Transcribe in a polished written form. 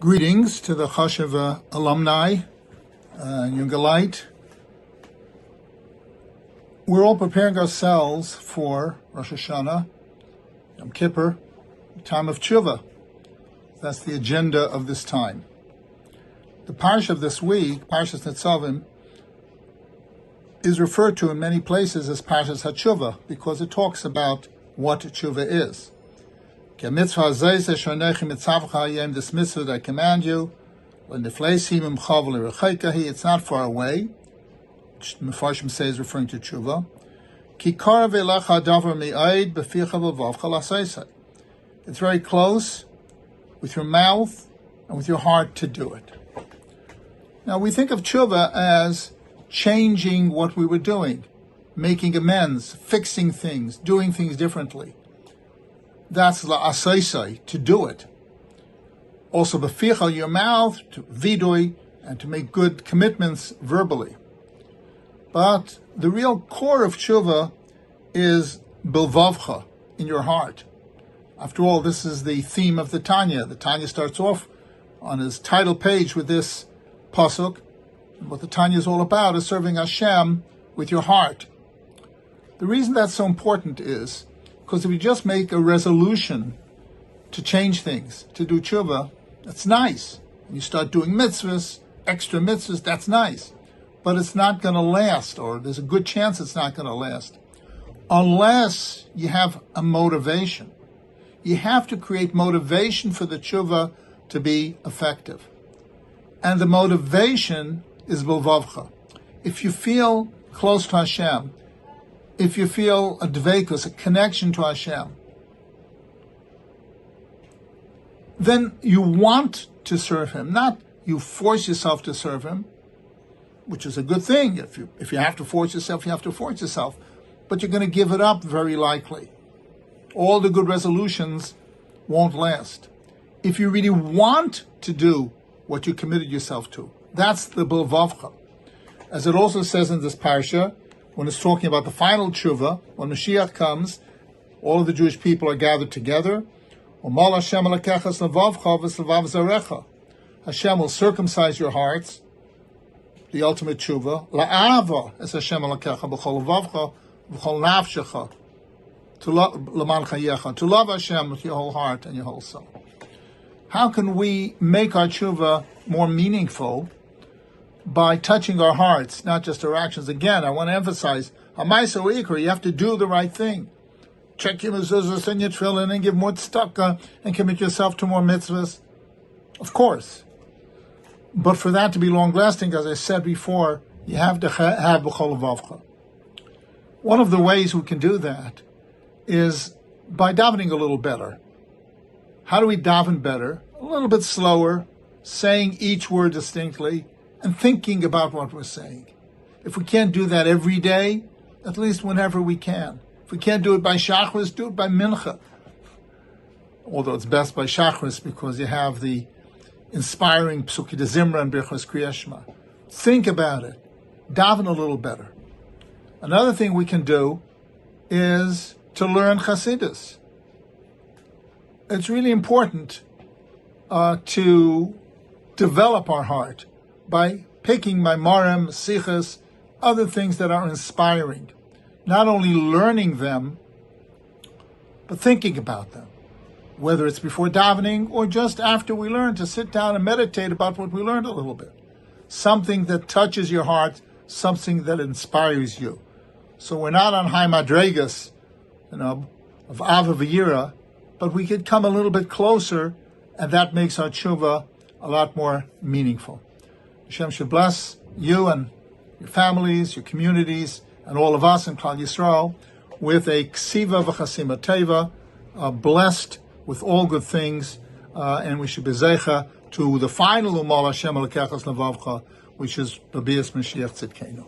Greetings to the Chashiva alumni and Jungelite. We're all preparing ourselves for Rosh Hashanah, Yom Kippur, time of Tshuva. That's the agenda of this time. The Parsha of this week, Parsha Nitzavim, is referred to in many places as Parsha HaTshuva because it talks about what Tshuva is. This mitzvah that I command you, it's not far away, which Mefarshim say is referring to Tshuva. It's very close with your mouth and with your heart to do it. Now we think of Tshuva as changing what we were doing, making amends, fixing things, doing things differently. That's la'asaisai, to do it. Also, beficha, your mouth, to vidui, and to make good commitments verbally. But the real core of tshuva is bilvavcha, in your heart. After all, this is the theme of the Tanya. The Tanya starts off on his title page with this pasuk. And what the Tanya is all about is serving Hashem with your heart. The reason that's so important is because if you just make a resolution to change things, to do tshuva, that's nice. And you start doing mitzvahs, extra mitzvahs, that's nice. But it's not going to last, or there's a good chance it's not going to last, unless you have a motivation. You have to create motivation for the tshuva to be effective. And the motivation is bilvavcha. If you feel close to Hashem, if you feel a dveikus, a connection to Hashem, then you want to serve Him, not you force yourself to serve Him, which is a good thing. If you have to force yourself, you have to force yourself. But you're going to give it up very likely. All the good resolutions won't last. If you really want to do what you committed yourself to, that's the bilvavcha. As it also says in this parsha, when it's talking about the final tshuva, when Mashiach comes, all of the Jewish people are gathered together. Hashem will circumcise your hearts, the ultimate tshuva. La'ava es Hashem alakecha b'chol levavcha b'chol nafshecha, to love Hashem with your whole heart and your whole soul. How can we make our tshuva more meaningful? By touching our hearts, not just our actions. Again, I want to emphasize, Hamaisa Ikra, you have to do the right thing. Check your mezuzah, send your tefillin, and give more tzedakah, and commit yourself to more mitzvahs. Of course. But for that to be long-lasting, as I said before, you have to have b'chol levavcha. One of the ways we can do that is by davening a little better. How do we daven better? A little bit slower, saying each word distinctly, and thinking about what we're saying. If we can't do that every day, at least whenever we can. If we can't do it by Shachris, do it by Mincha. Although it's best by Shachris because you have the inspiring Psuki de Zimra and Birchos Kriya Shema. Think about it. Daven a little better. Another thing we can do is to learn Chassidus. It's really important to develop our heart by picking Maimarim, Sichas, other things that are inspiring. Not only learning them, but thinking about them. Whether it's before davening or just after we learn, to sit down and meditate about what we learned a little bit. Something that touches your heart, something that inspires you. So we're not on high madregas, of Ava V'yira, but we could come a little bit closer, and that makes our tshuva a lot more meaningful. Hashem should bless you and your families, your communities, and all of us in Klal Yisrael with a ksiva v'chasima teva, blessed with all good things, and we should be zeicha to the final umal Hashem alekechas levavcha, which is Rabbi Mashiach Tzidkenu.